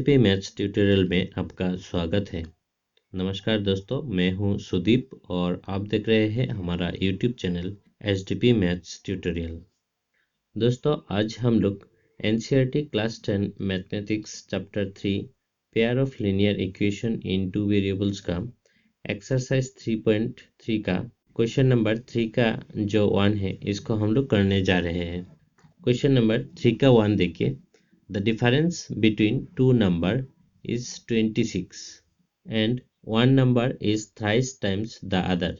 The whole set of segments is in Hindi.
एसडीपी मैथ्स ट्यूटोरियल में आपका स्वागत है। नमस्कार दोस्तों, मैं हूं सुदीप और आप देख रहे हैं हमारा YouTube channel SDP maths tutorial. दोस्तों, आज हम लोग NCERT class 10 mathematics chapter 3 pair of linear equation in two variables का एक्सरसाइज 3.3 का क्वेश्चन नंबर 3 का जो 1 है इसको हम लोग करने जा रहे हैं। क्वेश्चन नंबर 3 का 1 देखिए। The difference between two number is 26 and one number is thrice times the other.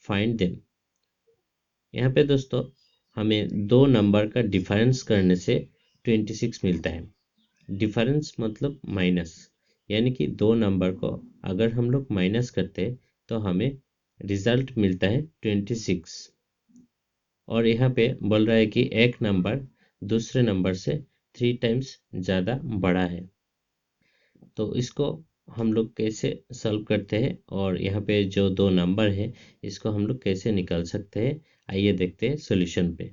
Find them. यहाँ पे दोस्तों हमें दो नंबर का डिफरेंस करने से 26 मिलता है। डिफरेंस मतलब माइनस, यानी कि दो नंबर को अगर हम लोग माइनस करते हैं तो हमें रिजल्ट मिलता है 26। और यहाँ पे बोल रहा है कि एक नंबर दूसरे नंबर से 3 टाइम्स ज़्यादा बड़ा है। तो इसको हम लोग कैसे सॉल्व करते हैं और यहाँ पे जो दो नंबर है इसको हम लोग कैसे निकाल सकते हैं, आइए देखते हैं सॉल्यूशन पे।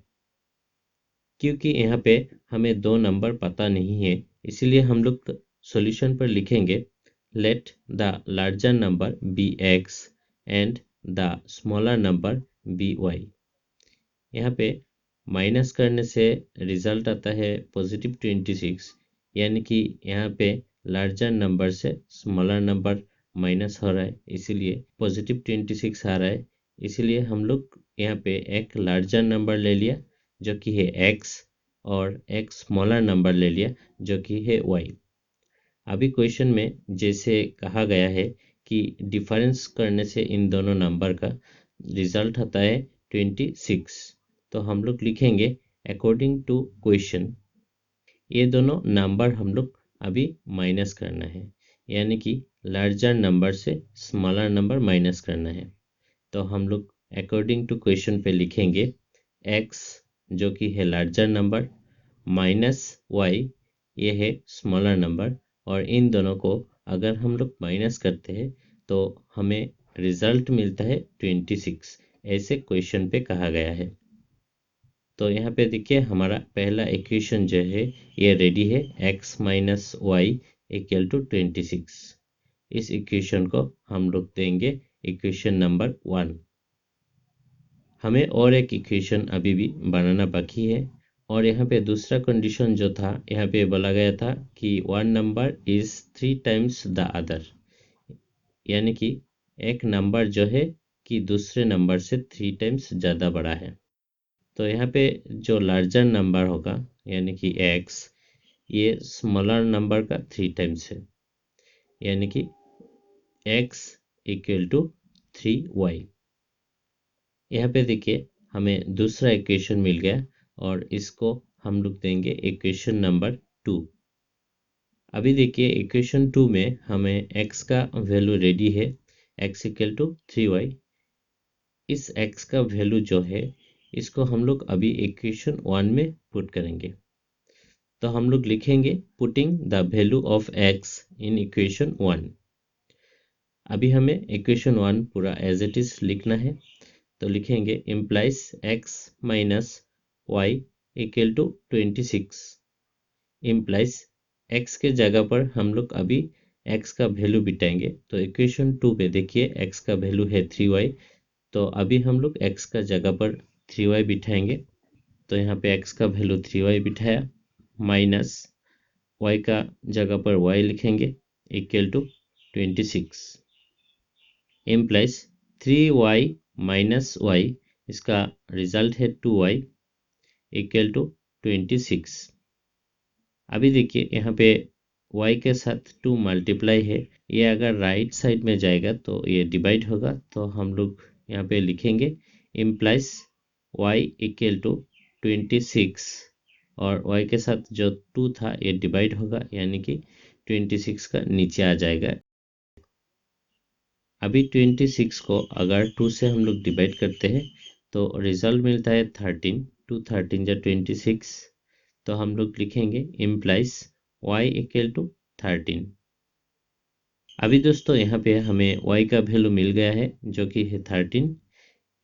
क्योंकि यहाँ पे हमें दो नंबर पता नहीं है, इसीलिए हम लोग सॉल्यूशन पर लिखेंगे let the larger number be X and the smaller number be Y. यहाँ पे माइनस करने से रिजल्ट आता है पॉजिटिव 26, यानी कि यहाँ पे लार्जर नंबर से स्मॉलर नंबर माइनस हो रहा है, इसीलिए पॉजिटिव 26 आ रहा है। इसीलिए हम लोग यहाँ पे एक लार्जर नंबर ले लिया जो कि है x और एक स्मॉलर नंबर ले लिया जो कि है y। अभी क्वेश्चन में जैसे कहा गया है कि डिफरेंस करने से इन दोनों नंबर का रिजल्ट आता है 26, तो हम लोग लिखेंगे अकॉर्डिंग टू क्वेश्चन। ये दोनों नंबर हम लोग अभी माइनस करना है, यानी कि लार्जर नंबर से स्मॉलर नंबर माइनस करना है। तो हम लोग अकॉर्डिंग टू क्वेश्चन पे लिखेंगे x जो कि है लार्जर नंबर माइनस y ये है स्मॉलर नंबर, और इन दोनों को अगर हम लोग माइनस करते हैं तो हमें रिजल्ट मिलता है 26, ऐसे क्वेश्चन पे कहा गया है। तो यहाँ पे देखिए हमारा पहला इक्वेशन जो है ये रेडी है, x minus Y equal to 26। इस इक्वेशन को हम लोग देंगे इक्वेशन नंबर 1। हमें और एक इक्वेशन अभी भी बनाना बाकी है, और यहाँ पे दूसरा कंडीशन जो था यहाँ पे बोला गया था कि one number is 3 times the other, यानी कि एक नंबर जो है कि दूसरे नंबर से 3 टाइम्स ज़्यादा बड़ा है। तो यहाँ पे जो लार्जर नंबर होगा यानी कि x ये स्मॉलर नंबर का 3 टाइम्स है, यानी कि x इक्वल टू 3y। यहाँ पे देखिए हमें दूसरा इक्वेशन मिल गया और इसको हम लोग देंगे इक्वेशन नंबर 2। अभी देखिए इक्वेशन 2 में हमें x का वैल्यू रेडी है, x इक्वल टू 3y। इस x का वैल्यू जो है इसको हम लोग अभी इक्वेशन 1 में पुट करेंगे। तो हम लोग लिखेंगे putting the value of x in equation 1। अभी हमें इक्वेशन 1 पूरा एज इट इज लिखना है, तो लिखेंगे implies x minus Y equal to 26। Implies x के जगह पर हम लोग अभी x का वैल्यू बिठाएंगे। तो इक्वेशन 2 पे देखिए x का वैल्यू है 3y, तो अभी हम लोग x का जगह पर 3y बिठाएंगे। तो यहाँ पे x का वैल्यू 3y बिठाया, माइनस y का जगह पर y लिखेंगे equal to 26। Implies 3y minus y, इसका रिजल्ट है 2y इक्वल टू 26। अभी देखिए यहाँ पे y के साथ 2 मल्टीप्लाई है, ये अगर राइट साइड में जाएगा तो ये डिवाइड होगा। तो हम लोग यहाँ पे लिखेंगे इम्प्लाइज y इक्वल टू 26, और y के साथ जो 2 था ये डिवाइड होगा, यानी कि 26 का नीचे आ जाएगा। अभी 26 को अगर 2 से हम लोग डिवाइड करते हैं तो रिजल्ट मिलता है 13। 2 13 या 26, तो हम लोग लिखेंगे इम्प्लाइज y इक्वल टू 13। अभी दोस्तों यहाँ पे हमें y का वैल्यू मिल गया है जो कि है 13।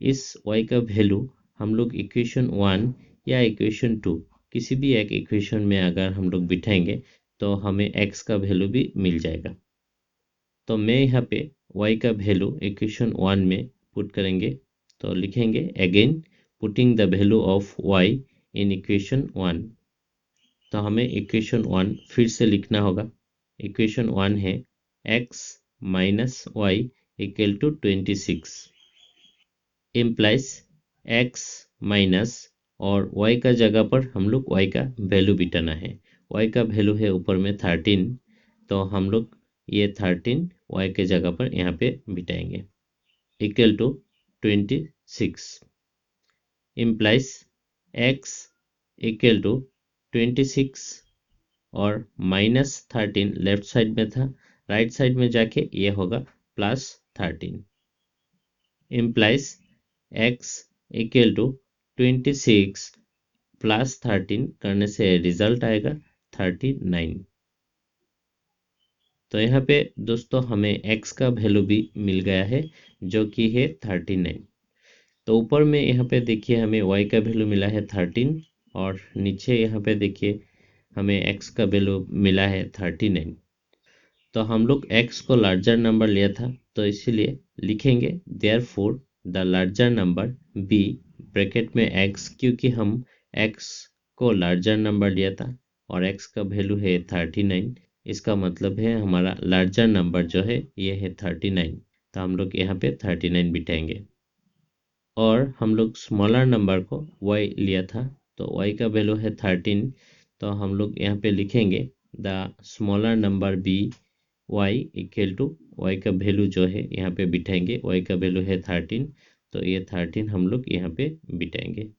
इस y का वैल्यू हम लोग इक्वेशन 1 या इक्वेशन 2 किसी भी एक इक्वेशन में अगर हम लोग बिठाएंगे तो हमें x का वैल्यू भी मिल जाएगा। तो मैं यहाँ पे y का वैल्यू इक्वेशन 1 में पुट करेंगे। तो लिखेंगे again putting the value of y in equation 1। तो हमें इक्वेशन 1 फिर से लिखना होगा। इक्वेशन 1 है x minus Y equal to 26 implies x minus और y का जगह पर हम लोग y का वैल्यू बिठाना है। y का वैल्यू है ऊपर में 13, तो हम लोग ये 13 y के जगह पर यहाँ पे बिठाएंगे equal to 26 implies x equal to 26 और माइनस 13 लेफ्ट साइड में था, राइट साइड में जाके ये होगा plus 13 implies x equal to 26 plus 13 करने से रिजल्ट आएगा 39। तो यहाँ पे दोस्तों हमें x का वैल्यू भी मिल गया है जो कि है 39। तो ऊपर में यहाँ पे देखिए हमें y का वैल्यू मिला है 13 और नीचे यहाँ पे देखिए हमें x का वैल्यू मिला है 39। तो हम लोग x को लार्जर नंबर लिया था, तो इसीलिए लिखेंगे therefore the larger number b bracket में x, क्योंकि हम x को लार्जर नंबर लिया था और x का वैल्यू है 39। इसका मतलब है हमारा लार्जर नंबर जो है ये है 39। तो हम लोग यहाँ पे 39 बिठाएंगे और हम लोग स्मॉलर नंबर को y लिया था, तो y का वैल्यू है 13। तो हम लोग यहाँ पे लिखेंगे the smaller number b y equal to y का वैल्यू जो है यहाँ पे बिठाएंगे, y का वैल्यू है 13, तो ये 13 हम लोग यहाँ पे बिठाएंगे।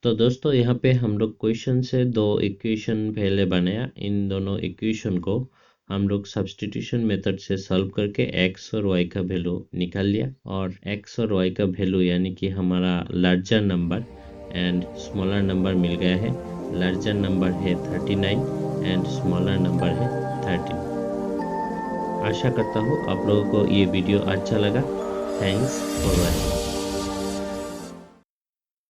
तो दोस्तों यहाँ पे हम लोग क्वेश्चन से दो इक्वेशन पहले बनाया, इन दोनों इक्वेशन को हम लोग सब्स्टिट्यूशन मेथड से सॉल्व करके x और y का वैल्यू निकाल लिया और x और y का वैल्यू यानी कि हमारा larger number and smaller number मिल गया है। लार्जर नंबर है 39 एंड स्मॉलर नंबर है 13। आशा करता हूँ आप लोगों को ये वीडियो अच्छा लगा। Thanks for watching.